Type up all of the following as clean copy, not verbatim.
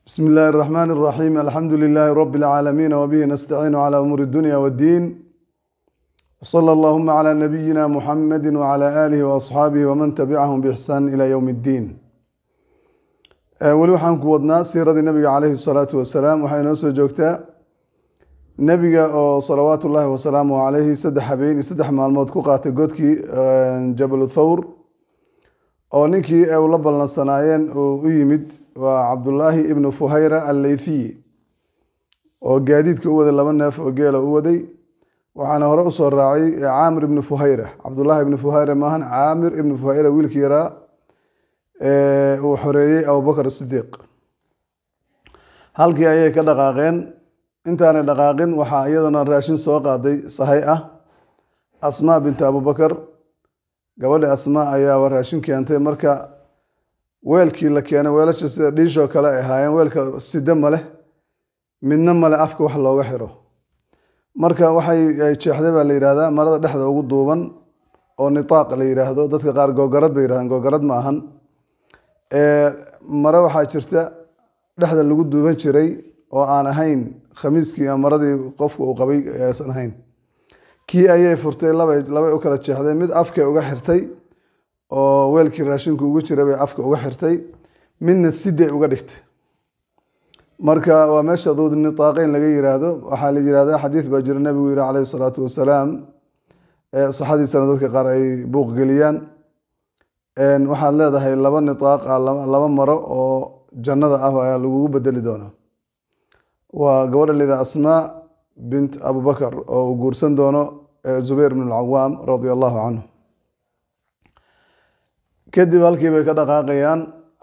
بسم الله الرحمن الرحيم الحمد لله رب العالمين وبه نستعين على أمور الدنيا والدين وصلى اللهم على نبينا محمد وعلى آله وأصحابه ومن تبعهم بإحسان إلى يوم الدين ولو حنك ودنا سيرة النبي عليه الصلاة والسلام وحين نسو جوكتا نبي صلوات الله وسلامه عليه سدح حبين سدح معلومات كوقات قدكي جبل الثور oo ninkii ay la ballansanayeen oo u yimid waa Abdullah ibn Fuhayra al-Laythi oo gaadiidka u waday laba neef oo geela u waday waxaana hore u soo raacay Aamir ibn Fuhayra Abdullah ibn Fuhayra maahan Aamir ibn Fuhayra wiilkii yaraa uu xoreeyay Abu Bakr as-Siddiq halkii ayay ka dhaqaaqeen intaana dhaqaaqin waxa iyadana raashin soo qaaday sahay ah Asma bint Abu Bakr gabadha Asma ayaa waraashin keentay marka weelkii la keenay weelasha sida dhiisho kale ay ahaayeen weelka sida male midna male afka wax looga xiro marka waxay jeexday baa la yiraahdaa marada dhexda ugu duuban oo nitaaq la yiraahdo dadka qaar gogarad bay yiraahdaan gogarad ma ahan mara waxa jirta dhexda lagu duuban jiray oo aan ahayn khamiiskii ama maradii qofku uu qabay aysan ahayn kii ayay furtay laba u kala jeexday mid afka uga xirtay oo weelkii raashinku ugu jiray bay afka uga xirtay midna sidee uga dhigtay marka waa meesha dood nitaaqeen laga yiraahdo waxa la yiraahdaa xadiis baa jira nabigu yiri calayhi salaatu wasalaam saxadiisana dadka qaar ay buuq geliyaan waxaad leedahay laba nitaaq laba maro oo jannada ah ayaa lagu bedeli doonaa waa gabadha leedahay Asma bint Abu Bakr oo guursan doono Zubair ibn al-Awwam radiyallahu anhu kadib halkii bay ka dhaqaaqayaan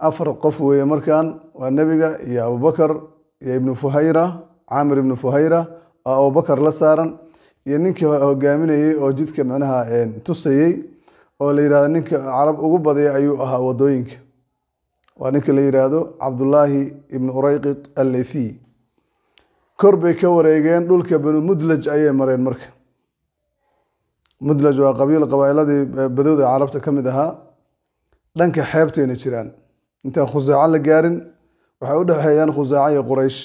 afar qof weeye markaan waa nabiga iyo Abu Bakr iyo ibn Fuhayra Aamir ibn Fuhayra Abu Bakr la saaran iyo ninkii hogaaminayay oo jidka macnaha tusayay oo la yiraahdo ninka Arab ugu badiyay ayuu ahaa wadooyinka waa ninka la yiraahdo Abdullah ibn Urayqit al-Laythi korbay ka wareegeen dhulka Banu Mudlaj ayay mareen marka Mudlaj waa qabiil qabaaladii badowda Carabta kamid ahaa dhanka xeebteena jiraan inta Khuzaaca la gaarin waxa u dhaxeeyaan Khuzaaca iyo Quraysh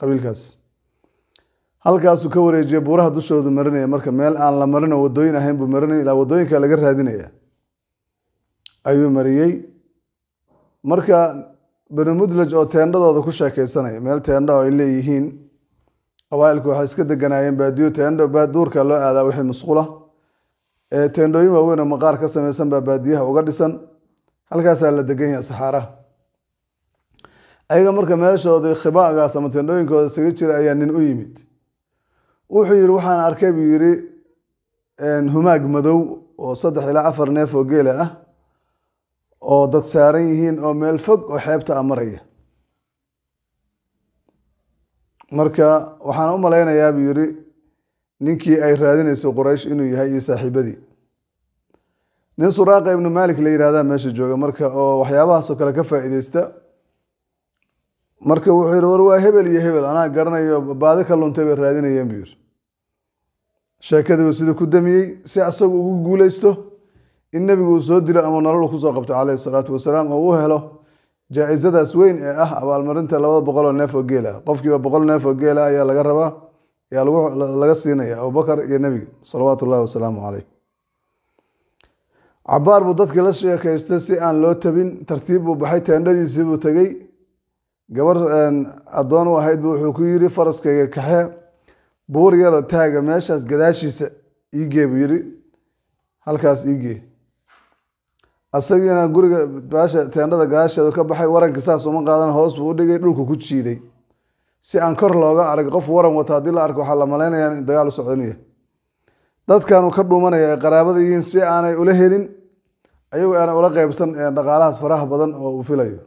qabiilkaas halkaas uu ka wareejiyay buuraha dushooda marinaya marka meel aan la marin wadooyin ahayn buu marinay ilaa wadooyinka laga raadinaya ayuu mariyay marka Banu Mudlaj oo teendadooda ku sheekaysanay meel teenda oo ay leeyihiin qabaa'ilku waxay iska deganaayeen baadiyo teendo baaduurka loo aadaa wixii masquula teendooyin waaweyn oo maqaar ka samaysan baa baadiyaha uga dhisan halkaas la degan yahay saxaara ayaga marka meeshooda khibaagaas ama teendooyinkooda isaga jira ayaa nin u yimid wuxuu yiri waxaan arkay buu yiri humaag madow oo 3 ilaa 4 neef oo geel ah oo dad saaran yihiin oo meel fog oo xeebta amaraya marka waxaan u maleynayaa buu yiri ninkii ay raadinayso Quraysh inuu yahay saaxiibadii nin Suraaqa ibn Malik la yiraahdaa meesha jooga marka oo waxyaabahaas oo kale ka faa'iideysta marka wuxuu yiri war waa hebel iyo hebel anaa garanayo baadi ka luntay bay raadinayeen buu yiri sheekadu sidoo ku damiyay si asagu ugu guuleysto in nabigu soo dilo ama nolol ku soo qabto calayhi salaatu wasalaam oo uu helo jaa'izadaas weyn ee ah abaalmarinta 200 neef oo geel ah qofkiiba 100 neef oo geel ah ayaa laga rabaa ayaa laga siinaya Abu Bakr iyo nabiga sallallahu wasallam alayhi Abbaar buu dadka la sheekaystay si aan loo tabin tartiib u baxay teendadiisii buu tagay gabar adoon u ahayd wuxuu ku yiri faraskayga kaxe buur yar oo taaga meeshaas gadaashiisa iigee buu yiri halkaas iigee asagina guriga baasha teendada gadaasheeda ka baxay waranka saas uma qaadan hoos buu u dhigay dhulku ku jiiday si aan kor looga arag qof waran wata hadii la arko waxa la maleynayaa in dagaal u socdaniyo dadkan uu ka dhuumanaya qaraabada yihiin si aanay ula helin ayagu aan ula qaybsan dhaqaalahaas faraha badan oo uu filayo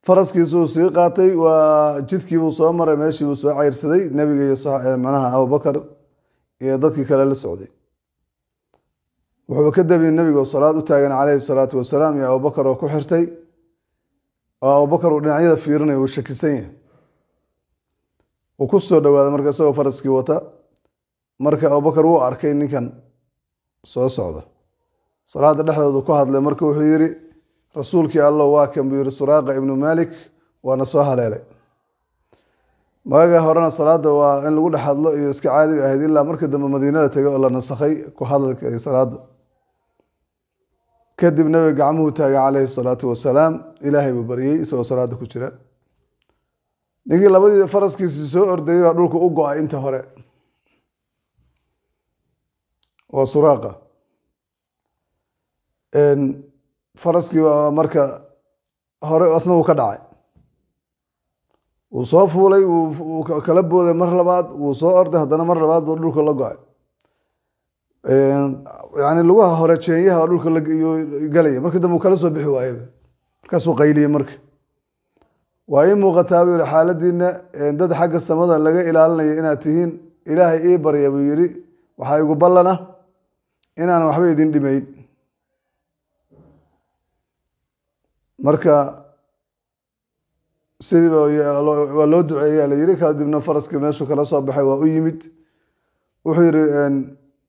faraskiisu sii qaatay waa jidkii uu soo maray meeshii uu soo ceyrsaday nabiga iyo macnaha Abu Bakr iyo dadkii kale la socday wuxuu ka dabiyay nabiga salaad u taagan calayhi salaatu wasalaam iyo Abu Bakr oo ku xirtay oo Abu Bakr uu dhinacyada fiirinayo uu shakisan yahay uu ku soo dhawaaday marka soo faraskii wata marka Abu Bakr uu arkay ninkan soo socda salaada dhexdeeda ku hadlay marka wuxuu yiri rasuulkii alla waa kan buu yiri Suraaqa ibnu Malik waana soo haleelay maaga horena salaada waa in lagu dhaxadlo iyo iska caadi ahayd ilaa markii dambe Madiinada tagay oo la nasakhay ku hadalka salaada kadib nabiga gacmuhu taagay calayhi salaatu wasalaam ilaahay buu bariyay isagoo salaada ku jira ninkii labadii faraskiisii soo ordayay baa dhulka u go'ay inta hore waa Suraaqa faraskii waa marka hore asna uu ka dhacay wuu soo fuulay wuu kala booday mar labaad wuu soo orday haddana mar labaad buu dhulka la go'ay yani lugaha hore jeenyaha dhulka la galaya markii dambe uu kala soo bixi waayay markaasuu qayliyey marka waa ii muuqataa buu yidhi xaaladiina dad xagga samada laga ilaalinaya inaad tihiin ilaahay ii barya buu yidhi waxaa igu ballana inaan waxba idin dhimayn marka sidii waa loo duceeyaa la yidhi kadibna faraskii meeshuu kala soo baxay waa u yimid wuxuu yidhi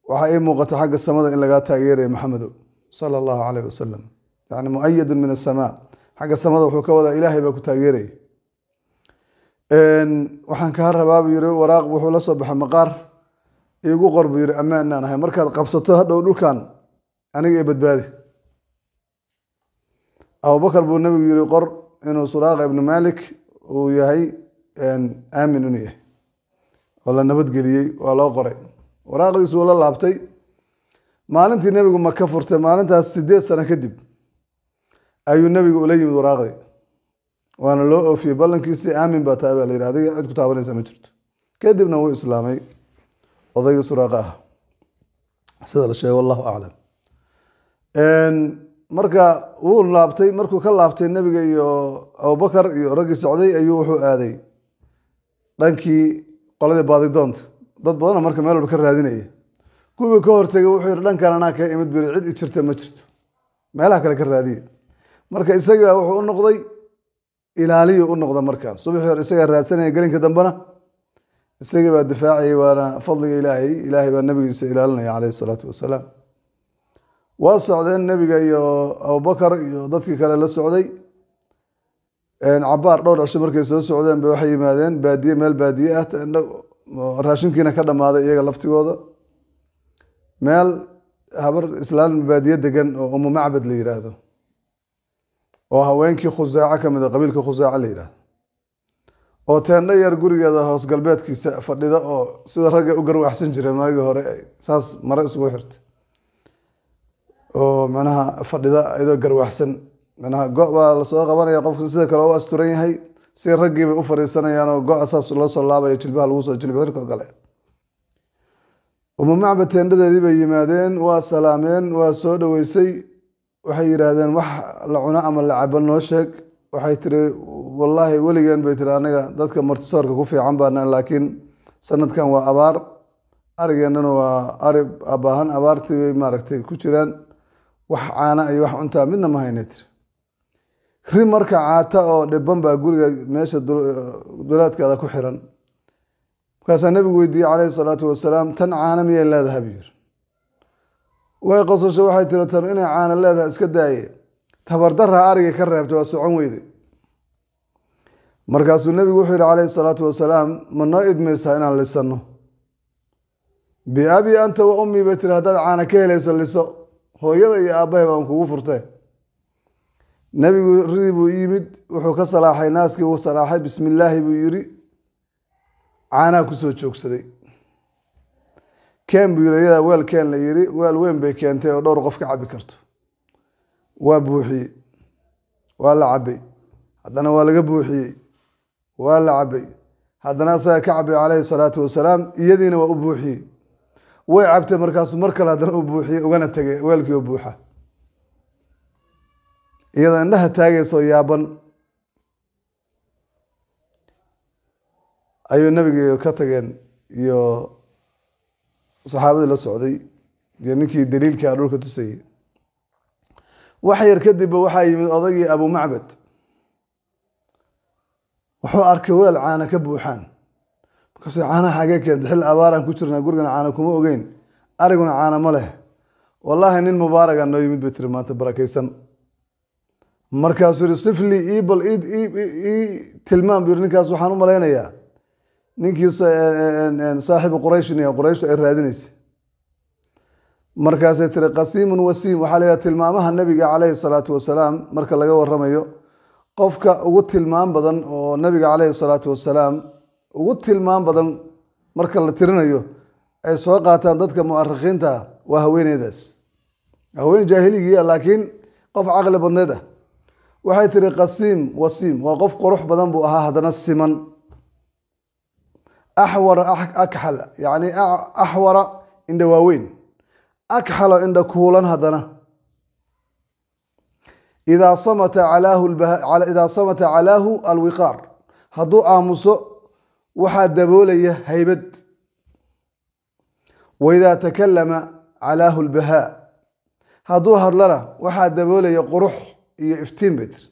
waxaa ii muuqata xagga samada in lagaa taageeraya maxamedow sala allahu calayh wasalam yani muayadun min asamaa xagga samada wuxuu ka wadaa ilaahay baa ku taageeraya waxaan kaa rabaa buu yidhi waraaq wuxuu la soo baxay maqaar iigu qor buu yidhi ammaan aan ahay markaad qabsato hadhow dhulkan aniga ee badbaadi abubakar buu nabigu yidhi qor inuu Suraaqa ibnu Malik uu yahay aamin inuu yahay oo la nabadgeliyey waa loo qoray waraaqdiisu wuu la laabtay maalintii nabigu Maka furtay maalintaas 8 sano kadib ayuu nabigu ula yimid waraaqdii waana loo oofiyey ballankiisii aamin baa tahay baa la yidhi adiga cid ku taabanaysa ma jirto kadibna wuu islaamay odaygii Suraaqa ah sida la sheegay wallahu aclam marka wuu laabtay markuu ka laabtay nabiga iyo abubakar iyo raggii socday ayuu wuxuu aaday dhankii qoladii baadidoonta dad badan marka meel walba ka raadinaya kuwii ka hortagay wuxuu yidhi dhankan anaa ka imid biri cid i jirta ma jirto meelaha kale ka raadiya marka isaga wuxuu u noqday ilaaliyo u noqda markaan subaxii hore isagaa raadsanaya gelinka dambena isagii baa difaacayay waana fadliga ilaahay baa nabigiisa ilaalinaya calayhi salaatu wasalaam waa socdeen nabiga iyo abubakar iyo dadkii kale la socday cabaar dhowr cisho markay soo socdeen bay waxay yimaadeen baadiye meel baadiye ah raashinkiina ka dhammaaday iyaga laftigooda meel habar islaan baadiye degan oo umu macbad la yidhaahdo oo haweenkii khusaaca ka mid a qabiilka khusaaca la yidhaahdo oo teendho yar gurigeeda hoos galbeedkiisa fadhida oo sida ragga u garwaxsan jireen maagii hore saas mare isugu xirtay oo macnaha fadhida iyadoo garwaxsan macnaha go' baa lasoo qabanaya qofka sida kale u asturan yahay si raggii bay u fariisanayaan oo go' saas loo soo laabaya jilbaha lagu soo jilba xirka gale umu macbad teendhadeedii bay yimaadeen waa salaameen waa soo dhaweysay waxay yidhaahdeen wax la cuno ama la cabo noo sheeg waxay tiri wallaahi weligeen bay tiri anaga dadka martisoorka ku fiican baana laakiin sanadkan waa abaar arigeennana waa ari abaahan abaartii bay maaragtay ku jiraan wax caana iyo wax cuntaa midna ma haynay tiri ri marka caata oo dhiban baa guriga meesha dulaadkeeda ku xiran markaasaa nabigu weydiiyey calayhi salaatu wasalaam tan caana miyay leedahay buu yiri way qosasho waxay tiri tan inay caana leedahay iska daaye tabardarra ariga ka reebtay waa socon weyday markaasuu nabigu wuxuu yidhi calayhi salaatu wasalaam ma noo idmaysaa inaan lisanno biabi anta wa ummi bay tiri haddaad caana ka helayso liso hooyada iyo aabbahay baan kugu furtay nabigu ridii buu yimid wuxuu ka salaaxay naaskii wuu salaaxay bismillaahi buu yidhi caanaha kusoo joogsaday keen buu yidhi iyadaa weel keen la yidhi weel weyn bay keentay oo dhowr qof ka cabi karto waa buuxiyey waa la cabay haddana waa laga buuxiyey waa la cabay haddana asaga ka cabay calayhi salaatu wasalaam iyadiina waa u buuxiyey way cabtay markaasuu mar kale haddana u buuxiyey ugana tegay weelkii oo buuxa iyadoo indhaha taagaysoo yaaban ayuu nabigii ka tageen iyo saxaabadii la socday iyo ninkii daliilkaa dhulka tusayey wax yar kadibba waxaa yimid odagii abu macbad wuxuu arkay weel caana ka buuxaan markaasuu caanaha xagee keentay xil abaaraan ku jirnaa gurigana caana kuma ogeyn ariguna caana ma leh wallaahi nin mubaaraga noo yimid bay tiri maanta barakaysan markaasuu yidhi sifli iibal tilmaam buu yidhi ninkaas waxaan u malaynayaa ninkii saaxibu qurayshin qurayshtu ay raadinaysa markaasay tiri qasiimun wasiim waxaa la yidhaha tilmaamaha nabiga calayhi salaatu wasalaam marka laga warramayo qofka ugu tilmaam badan oo nabiga calayhi salaatu wasalaam ugu tilmaam badan marka la tirinayo ay soo qaataan dadka mu'arikhiinta waa haweeneydaas haween jaahiligiia laakiin qof caqli badneed ah waxay tiri qasiim wasiim waa qof qurux badan buu ahaa haddana siman axwara akxal yani axwara indha waaweyn akxalo indha kuulan haddana idaa samata calaahu alwiqaar hadduu aamuso waxaa daboolaya haybad waidaa takalama calaahu lbahaa hadduu hadlana waxaa daboolaya qurux iyo iftiin bay tiri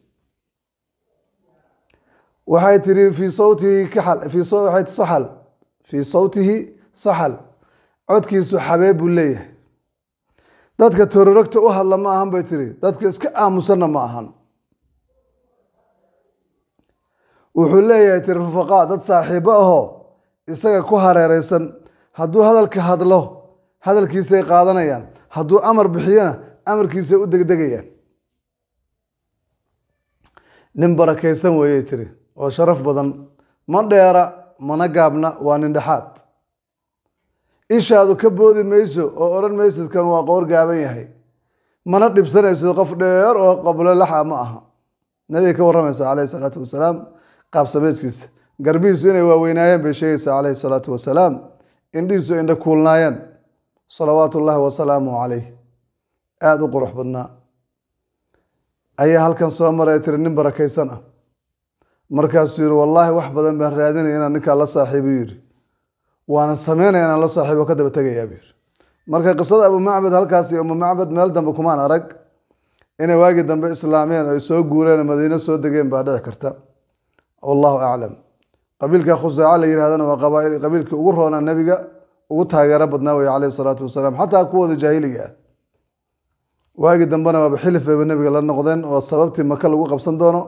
waxay tiri fii sawtihi saxal codkiisu xabeeb buu leeyahay dadka tororogta u hadla ma ahan bay tiri dadka iska aamusanna ma ahan wuxuu leeyahay tiri rufaqaa dad saaxiibo ahoo isaga ku hareereysan hadduu hadalka hadlo hadalkiisay qaadanayaan hadduu amar bixiyona amarkiisay u degdegayaan nin barakaysan weeyey tiri oo sharaf badan ma dheera mana gaabna waa nin dhexaad ishaadu ka boodi mayso oo odhan maysid kan waa qoor gaaban yahay mana dhibsanayso qof dheer oo qablo laxa ma aha nabiga ka warramaysa calayhi salaatu wasalaam qaab samayskiisa garbihiisu inay waaweynaayeen bay sheegaysaa calayhi salaatu wasalaam indhihiisu indha kuulnaayeen salawaatu ullaahi wasalaamuhu calayh aada u qurux badnaa ayaa halkan soo maray tiri nin barakaysan ah markaasuu yidhi wallaahi wax badan baan raadinaya inaan ninkaa la saaxiibo yidhi waana sameynaya inaan la saaxiibo ka daba tegayaa buu yidhi marka qisada abu macbad halkaas iyo umu macbad meel dambe kumaan arag inay waagii dambe islaameen oo ay soo guureen oo madiino soo degeen baa dhici karta wallahu aclam qabiilka khusaaca la yidhahdana waa qabiilkii ugu roonaa nebiga ugu taageero badnaa weye calayhi salaatu wasalaam xataa kuwooda jaahiliga ah waagii dambena waaba xilif bayba nebiga la noqdeen oo sababtii maka lagu qabsan doono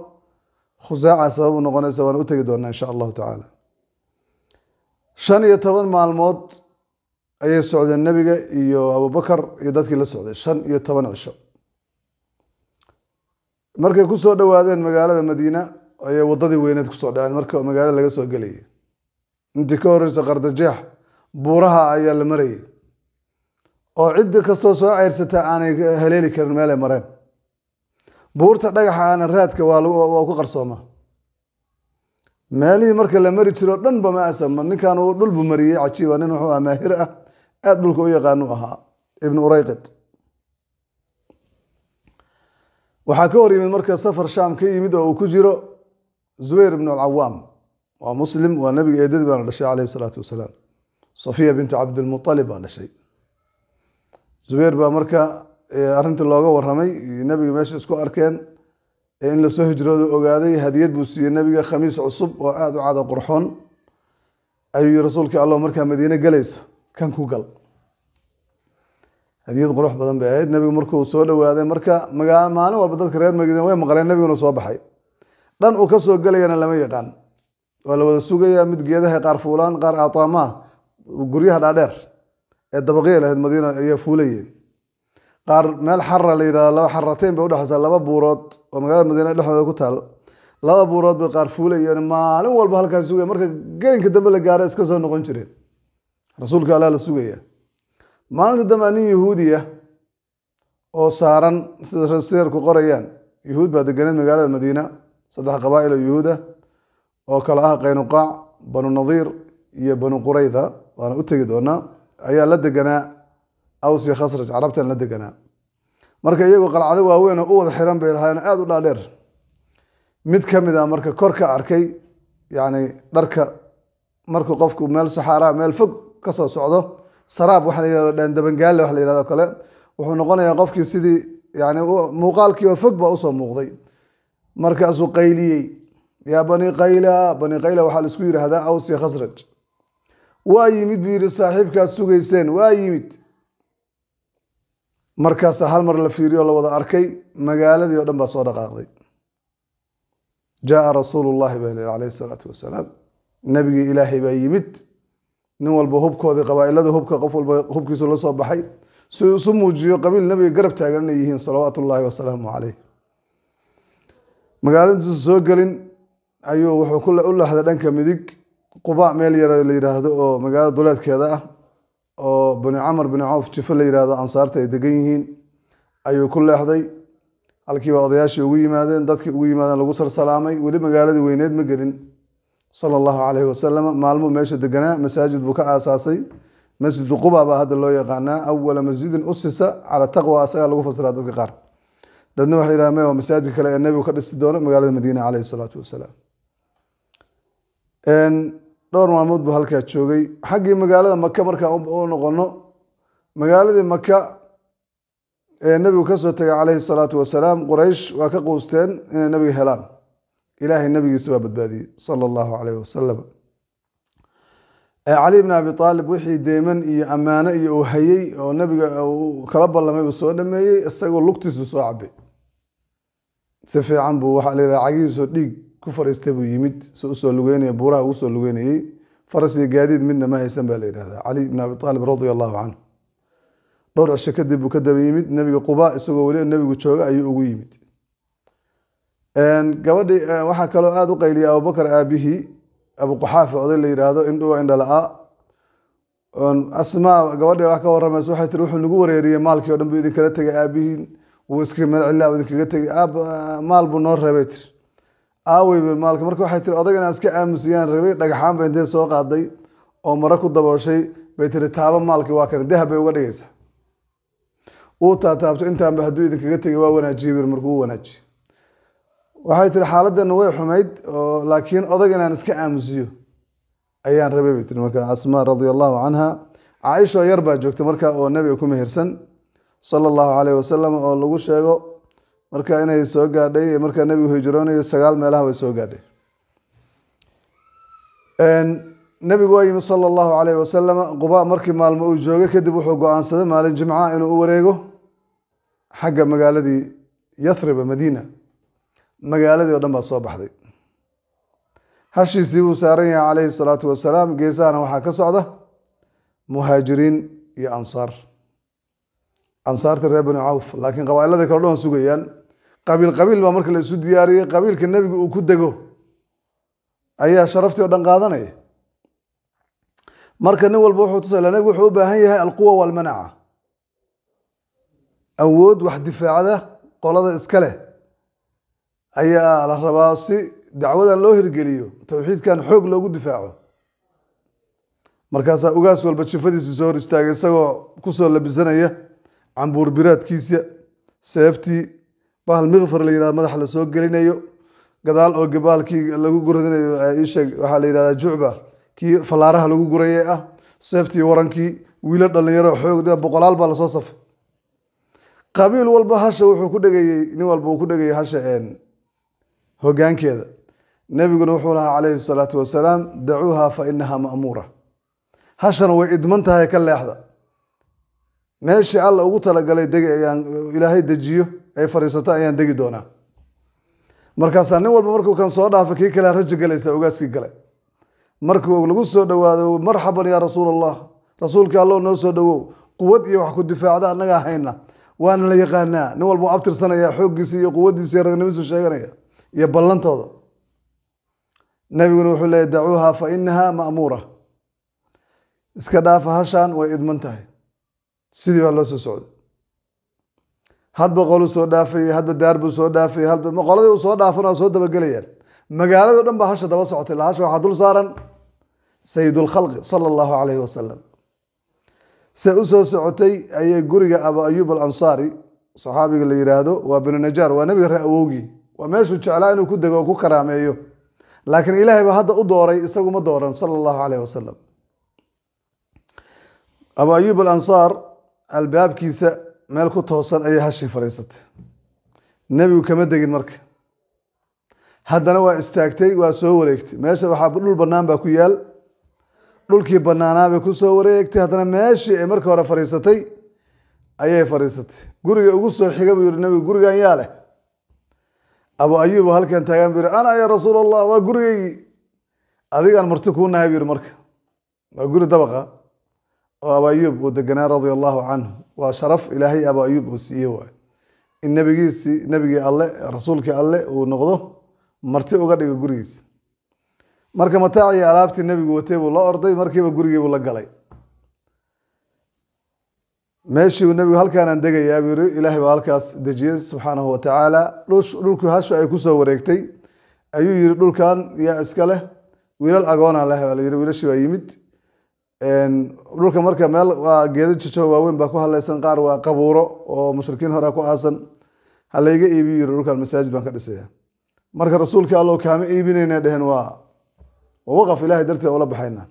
khusaaca sabab u noqonaysa waana u tegi doonaa insha allahu tacaala 15 maalmood ayay socdeen nebiga iyo abubakar iyo dadkii la socday 15 cisho markay kusoo dhowaadeen magaalada madiina ayay wadadii weyneed kusoo dhaceen marka magaalada laga soo gelayay intii ka horeysa qardajeex buuraha ayaa la marayay oo ciddi kastoo soo ceyrsata aanay haleeli karin meelay mareen buurta dhagaxa aana raadka waa ku qarsooma meelihii marka la mari jiro dhanba ma asama ninkan uu dhulbu mariyey cajiiba nin wuxuu ahaa maahir ah aada dhulka u yaqaanu ahaa ibnu urayqid waxaa ka hor yimid marka safar shaam ka yimid oo uu ku jiro zubayr ibnu alcawaam waa muslim waa nabiga eedadii baana dhashay calayhi salaatu wasalaam safiya bintu cabdilmutalib baa dhashay zubayr baa marka arrintii looga warramay nabiga meesha isku arkeen in lasoo hijrooda ogaaday hadiyad buu siiyey nabiga khamiis cusub oo aada u cada qurxoon ayuu yii rasuulkii allah markaa madiine galayso kan ku gal hadiyad qurux badan bay ahayd nabigu markuu soo dhowaaday marka maalin walba dadka reer madiine way maqleen nabiguna soo baxay dhan uu ka soo gelayana lama yaqaan waa la wada sugayaa mid geedaha qaar fuulaan qaar aataamaa guryaha dhaadheer ee dabaqya lahayd madiina ayaa fuulayeen qaar meel xara la yidhahdo laba xarateyn bay udhexaysaa laba buurood oo magaalada madiina dhexdooda ku taal laba buurood bay qaar fuulayeen maalin walba halkaas sugaya marka gelinka dambe la gaaro iska soo noqon jireen rasuulka allah la sugaya maalinta dambe nin yahuudiya oo saaran sida rasiirku qorayaan yahuud baa deganeed magaalada madiina 3 qabaa'il oo yahuud ah oo kala ah qaynuqaac banu nadiir iyo banu qurayda waana u tegi doonaa ayaa la deganaa aws iyo khasraj carabtan la deganaa marka iyagoo qalcado waaweyn oo u wada xiran bay lahaayeen aada u dhaadheer mid ka mid ah marka kor ka arkay yacni dharka markuu qofku meel saxaaraa meel fog ka soo socdo saraab waxa la yidhahdo dhandabangaalle waxa la yidhahdo kale wuxuu noqonayaa qofkii sidii yani muuqaalkii oo fog baa usoo muuqday markaasuu qayliyey yaa bani qayla waxaa la isku yidhaahdaa aws iyo khasraj waa yimid buu yidhi saaxiibkaas sugayseen waa yimid markaasa hal mar la fiiriyo la wada arkay magaaladii oo dhan baa soo dhaqaaqday جاء رسول الله عليه الصلاة والسلام نبي إلهي بيمت نوال بهوب كودي قبائل هذا هوب كقفل هوب كيسو الله صاب حي سمو جيو قبيل النبي قرب تاجرنا يهين صلوات الله وسلامه عليه مقالن سوقلين أيوه وحو كل أقول له هذا دنك مديك قباء ميل يرى هذا أو مقال دولات كذا أو بني عمر بن عوف شوف اللي هذا أنصارته يدقيهين أيوه كل هذا halkii baa odayaashii ugu yimaadeen dadkii ugu yimaadeen lagu sar salaamay wali magaaladii weyneed ma gelin sallallahu alayhi wasallam maalmo meesha deganaa masaajid buu ka aasaasay masjid quba baa hadda loo yaqaanaa awwal masjidin usisa ala taqwa asaga lagu fasiraa dadka qaar dadna waxay yiraahdeen waa masaajid kale ee nabigu ka dhisi doono magaalada madiina alayhi salaatu wasalaam dhowr maalmood buu halkaa joogay xaggii magaalada maka markaa u noqono magaaladii maka النبي كسرت عليه الصلاة والسلام قريش وكقوستين إن النبي هلان إلهي النبي سبب البادي صلى الله عليه وسلم علي بن أبي طالب وحي دائما أمانة وهيي والنبي كرب الله ما يبصر لما يستقول لقطس صعبة سفي عنبو وحالي عجيز وديك كفر يستبو يمد سوسو لويني بورا وسو لويني فرسي جديد منا ما يسمى هذا علي بن أبي طالب رضي الله عنه دور عشان كذب وكذب يمد النبي قباء سوى ولي النبي قتشوغ أي يمد أن قودي واحد كلو آدو قيلي أبو بكر أبيه أبو قحافة أضل اللي يرادو إنه عند لقاء أسماء قودي واحد كورة مسوحة تروح النجور يري مالك ودم بيدك كرتك أبيه وسكر من الله ودك كرتك أب مال بنور ربيتر أوي بالمالك مركو حيتر أضيق ناس كأمسيان ربيت لقى حام بينتين سوق عضي أو مركو ضبوا شيء بيتر تابا مالك واكن ذهب وقديسه وتعبت أنت عم بهدوء إذا كنت جوا جيبر مركو ونجي وحيت الحالة ده نوع حميد لكن أضجنا نسك أمزيو أيان ربيبت المركا أسماء رضي الله عنها عائشة يربع جوكت مركا والنبي يكون هرسن صلى الله عليه وسلم أو لقوش يجو مركا إنه يسوق قادي مركا النبي هجروني السجال ماله ويسوق قادي النبي قايم صلى الله عليه وسلم قباء مركب مال موجوده كدب وحقو عن صدى مال الجمعة إنه أوريجو حق مقالدي يثرب مدينة مقالدي ودم الصباح دي هالشي سيبو سارين عليه الصلاة والسلام جيسان وحكى صعدة مهاجرين يا أنصار ترى بن عوف لكن قبائل ذي كلهم سوقيان قبيل بمركل السود دياري قبيل كالنبي وكدجو أيها شرفتي ودن قاضني marka nin walba wuxuu tusay lana wuxuu u baahan yahay alquwa wal manaa awood wax difaacada qolada iska leh ayaa la rabaa si dacwadan loo hirgeliyo tawxiidkan xoog loogu difaaco markaas ugaas walba jifadiisa soo hor istaagay isagoo ku soo labisanaya cambuur biraadkiisa seefti bahal miqfar la yiraahdo madax la soo gelinayo gadaal oo gabaalkii lagu guranayo ay sheeg waxa la yiraahdaa jucba kii falaaraha lagu gurayay ah seeftii warankii wiila dhalinyaro xoog dad boqolaal baa la soo safay qabiil walba hasha wuxuu ku dhagayay nin walba uu ku dhagayay hasha hoggaankeeda nabiguna wuxuu lahaa calayhi salaatu wasalaam dacuuha fa innaha ma'muura hashana way idman tahay ka leexda meeshii alla ugu talagalay degi ayaan ilaahay dejiyo ay fariisato ayaan degi doonaa markaasaa nin walba markuu kan soo dhaafay kii kale rajo galaysa ogaaskii galay markuu lagu soo dhawaado marxaban ya rasuul allah rasuulka allah noo soo dhawow quwad iyo wax ku difaacda anaga hayna waana la yaqaanaa nin walba abtirsanaya xooggiisa iyo quwadiisa iyo ragnimadiisa sheeganaya iyo ballantooda nabiguna wuxuu leeyahay dacuuha fa innaha ma'muura iska dhaafa hashaan way idman tahay sidii baa loo soo socday hadba qolu soo dhaafay hadba daarbu soo dhaafay hadba qoladii uu soo dhaafana soo dabagelayaan magaalada dhan baa hasha daba socotay lahasha waxa dul saaran sayyidul khalq sallallahu alayhi wasallam se u soo socotay ayay guriga Abu Ayyub al-Ansari saxaabiga la yiraahdo waa bin Najar waa nabiga raawowgi waa meeshu jeclaa inuu ku dago ku karaameeyo laakiin Ilaahay baa hadda u dooray isagu ma dooran sallallahu alayhi wasallam Abu Ayyub al-Ansar albaabkiisa meel ku toosan ayay hashi fariisatay nabigu kama degin marka haddana waa istaagtay waa soo wareegtay meesha waxa dhul banaan baa ku yaal dhulkii banaanaa bay ku soo wareegtay haddana meeshii ay marka hore fariisatay ayay fariisatay guriga ugu soo xigay buu yiri nabigu gurigan yaa leh أبو أيوب هل كان تاجم بير أنا يا رسول الله وقري أذيك أن مرتكون هاي بير مرك وقري دبقة وأبو أيوب ودقنا رضي الله عنه وشرف إلهي أبو أيوب وسيوه النبي الله رسولك الله ونقضه مرتي وقري قريس مرك متاعي علابت النبي وتيب الله أرضي مركب قري ولا قلي ماشي والنبي هل كان عندك يا بيرو إلهي بالكاس دجيل سبحانه وتعالى لولك هاشو أي كوسا وريكتي أيو يقول كان يا إسكاله ويل الأجوان على ولا يقول شيء يمد إن لولك مركا مال وجيد تشوا وين بكو هلا يسنقار وقبورة ومشركين هراكو أصلا هلا يجي يبي لولك المساجد بنك الرسية مركا رسولك الله كام يبيننا دهن ووقف إلهي درته ولا بحينا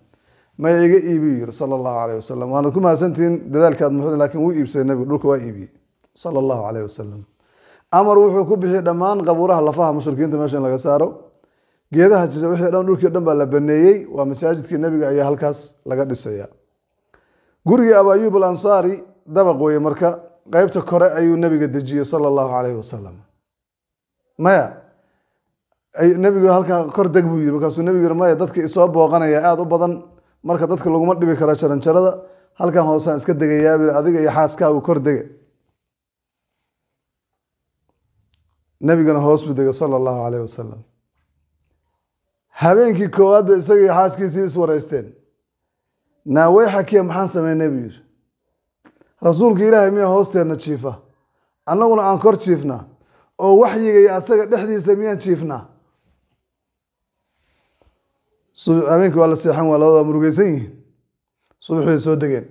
ما يجي إيبي صلى الله عليه وسلم وأنا كم سنتين ذلك لكن هو إيبس النبي لوك وإيبي صلى الله عليه وسلم أمر وحكوا به دمان قبورها لفها مشركين تماشين لقسارو جيدها تجوح دم لوك دم بالبنيي ومساجد النبي أيها الكاس لقد السيا قري أبو أيوب الأنصاري دبق ويمركا غيبت كرة أيو النبي قد جي صلى الله عليه وسلم ما أي النبي هالك كر دقبوي بكاس النبي ما يدك إصاب وغنى يا آد أبدا marka dadka lagu madhibi kara jaranjarada halkan hoosaan iska degayaa adiga iyo xaaskaagu kor dega nabigana hoos buu degay sallallahu alayhi wasallam habeenkii koowaad ba isaga iyo xaaskiisii is wareysteen naaway xakiya maxaan sameeynay buu yiri rasuulka ilaahay miya hoosteena jiifa annaguna aan kor jiifna oo waxyiga iyo asaga dhexdiisa miyaan jiifna أمينك والله سيحان والله مرقيسين صبح يسودقين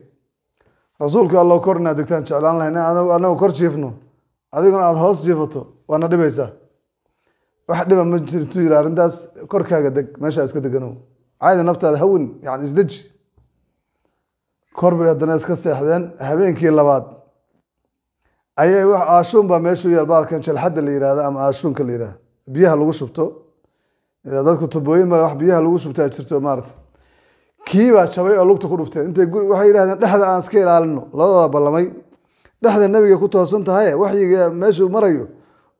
رسولك الله كورنا دكتان شعلان لهنا أنا وكور شيفنو هذا يقول على هوس شيفته وأنا دبيسه واحد ما مجري تجري عنداس كور كاجا دك ماشي أسكت دكانو عايز نفط هذا هون يعني إزدج كور بيد الناس كسر حدين هبين كي الله بعد أيه واحد عاشون بمشوا يالبار كان شل حد اللي يراه أم عاشون كل يراه بيها لو شفته إذا ذاك تبوين ما راح بيها لوش بتاعتشرته مارت كيف شوي ألوك تقول فتة أنت يقول وحي هذا لحد عن سكيل على إنه لا بالله ماي لحد النبي يقول توصلت هاي وحي ماشي مريو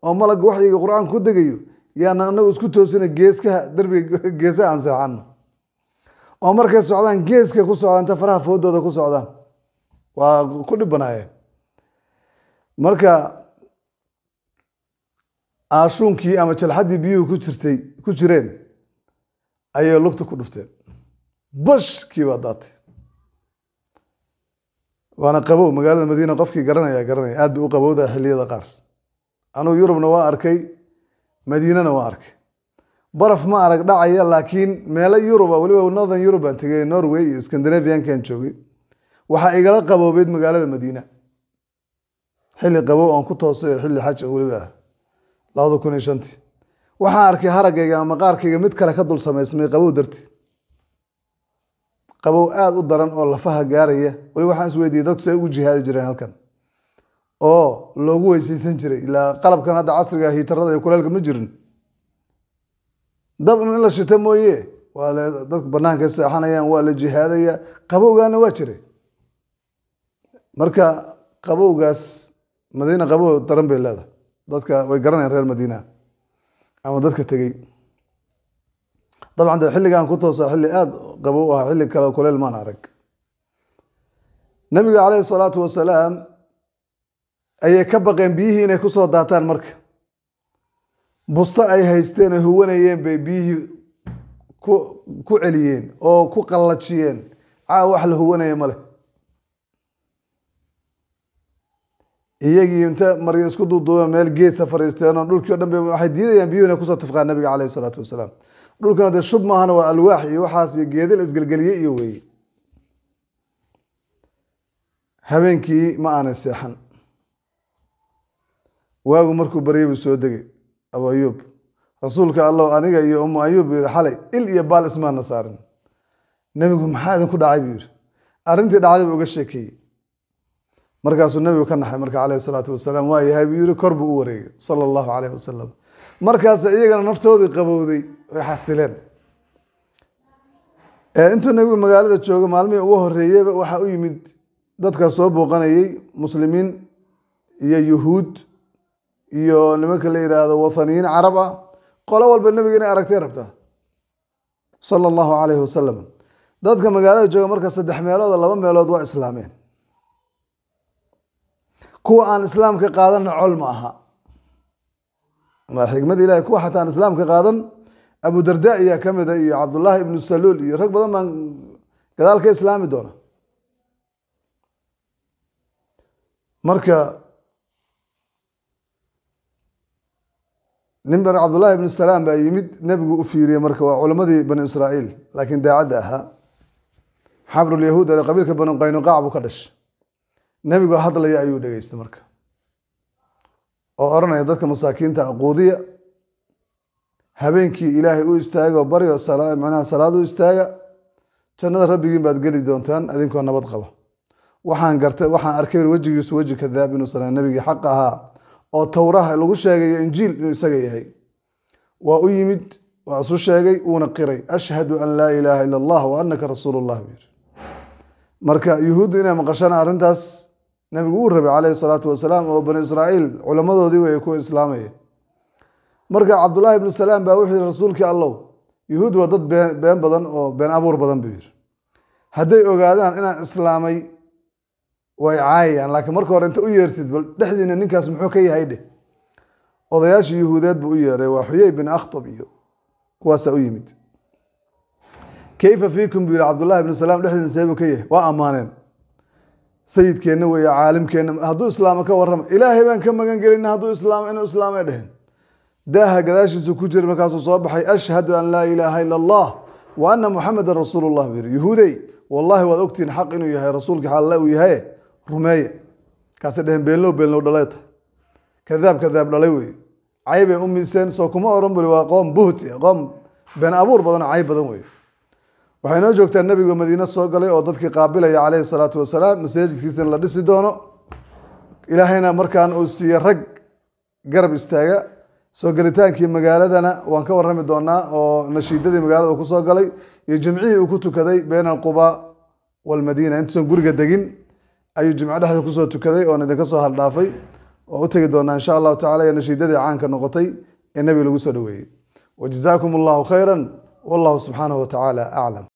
أو ملك وحي القرآن كده جيو يعني أنا أسكت توصل الجيس كه دربي جيسة عن سعنه أو مركز السعودان جيس كه كوس السعودان تفرح فود ده كوس السعودان وكل بنايه مركز عاشونكي أما تلحد بيو كترين أيه لقطة كدفتين بش كي وضعت وأنا قبو مقالة المدينة قفكي قرنا يا قرنا عاد بيو قبو ده حلية دقار أنا يوروب نواركي مدينة نوارك برف ما أرك داعية لكن مالا يوروب ولو نظن يوروب أنت جاي نرويج اسكندنافيان كان شوي وحقيقة قبو بيت مقالة المدينة حلي قبو أن كنت توصل حلي حاجة أولي بقى لا كوني شنتي waxaan arkay haragayga ama qaarkayga mid kale ka dul sameysmay qabow darti qabow aad u daran oo lafaha gaaraya wali waxaan isweydiiyay dadku say u jihaadi jireen halkan oo loogu weysaysan jiray ilaa qalabkan hadda casriga hiitarada iyo kuleelka ma jirin dab in la shita mooye waa dadku banaanka seexanayaan waa la jihaadaya qabowgaana waa jiray marka qabowgaas madiina qabow daran bay leedahay dadka way garanayaan reer madiina ama dadka tagay طبعا ده حلي كان كنت حلي آد قبوها حلي كلا كلال ما نعرق النبي عليه الصلاة والسلام أي كبقين بيه إنه كسر داتان مرك بسطة أي هيستين هو نيين بيه كو عليين أو كو قلتشين وحل هو نيين ماله يجي أنت مريض كده دو مال جي سفر يستيقظون دول كده واحد يعني بيو إنه كسر تفقع النبي عليه الصلاة والسلام دول كانوا ده شب ما هنا والواحي وحاس يجيد الإسقلقلية يوي هبينكي ما أنا الساحن واقو مركو بريب السودقي أبو أيوب رسولك الله أنيقا يا أم أيوب حالي إل يبال اسمها نصارن نبيكم محاذن كده عيبير أرنتي دعادي بوغشيكي مركز النبي وكان نحي مركز عليه الصلاة والسلام واي هايبير كرب أوري صلى الله عليه وسلم مركز إيجانا نفتوذي قبوذي ويحسلين انتو نبي مقالة جوغا مالمي اوه الرئيب وحا يمد دادكا سوابو قانيي مسلمين يا يهود iyo nimanka la yiraahdo wathaniyiin carab ah qolo walba nabiga inay aragtay rabtaa sallallahu alayhi wasallam dadka magaalada jooga marka 3 meelood 2 meelood waa islaameen kuwa aan islaamka qaadan col ma aha ma xigmad ilaahay kuwa xataa aan islaamka qaadan Abu Darda ayaa kamid ah iyo Abdullah ibn Salul iyo rag badan baan gadaalka islaami doona marka nimbar Abdullah ibn Salam baa yimid nabigu u fiiriyay marka waa culamadii bani Israa'iil laakiin daacad aha xabrul yahuud ee qabiilka bani Qaynuqaac buu ka dhashay nabigu hadlaya ayuu dhageystay marka oo oranaya dadka masaakiinta aqoodiya habeenkii ilaahay u istaago baryo salaad u istaaga jannada rabbigiin baad gali doontaan adinkoo nabad qaba waxaan arkay wajigiisu waji kadaab inuu sanaa nabigii xaq ahaa oo tawraha lagu sheegay injiil inuu isaga yahay waa u yimid waa soo sheegay uuna qiray ashhadu an la ilaha illa allah wa annaka rasuulullah marka yahuud inay maqashaan arintaas nabigu uu rabay calayhi salaatu wasalaam oo bani Israa'iil culamadoodii way ku islaamayeen marka Abdullah ibn Salam baa wuxuu rasuulkii Allah yahuud waa dad been badan oo been abuur badan buu yiri haday ogaadaan inaan islaamay way caayaan laakiin marka hore inta u yeertid bal dhaxdiina ninkaas muxuu ka yahay dheh odayaashii yahuudeed buu u yeeray waa Xuyay bin Akhtab iyo kuwaas u yimid kayfa fiikum bi Abdullah ibn Salam dhaxdiina saybu ka yahay waa amaaneen sayidkeena way caalimkeena haduu islaam ka warram ilaahay baan ka magan galina haduu islaam inuu islaamay dhehen daaha gadaashiisa ku jira markaas uu soo baxay ashhadu an la ilaha illa allah wa anna muhammadar rasuulullah yahuuday wallahi waad ogtiin xaq inuu yahay rasuulka xalla uu yahay rumeeye kaas dhehen beelno dhaleeta kadaab dhalay way cayb ay umiiseen soo kuma oran bari waa qoom buhti qoom been abuur badan cayb badan way waxay noo joogtaa nabiga Madiina soo galay oo dadkii qaabilaya calayhi salaatu wasalaam masaajidkiisa la dhisi doono ilaahayna markaan uu siiyay rag garab istaaga soo galitaankii magaaladana waan ka warrami doonaa oo nashiidadii magaalada ku soo galay iyo jimcihii uu ku tukaday bayna Quba wal Madiina inta guriga degin ayuu jimcada dhexda ku soo tukaday oo idinka soo haldhaafay oo u tagi doonaa insha Allah taala nashiidadii caanka noqotay ee nabiga lagu soo dhaweeyay wajazaakumullahu khayran wallahu subhanahu wa ta'ala a'lam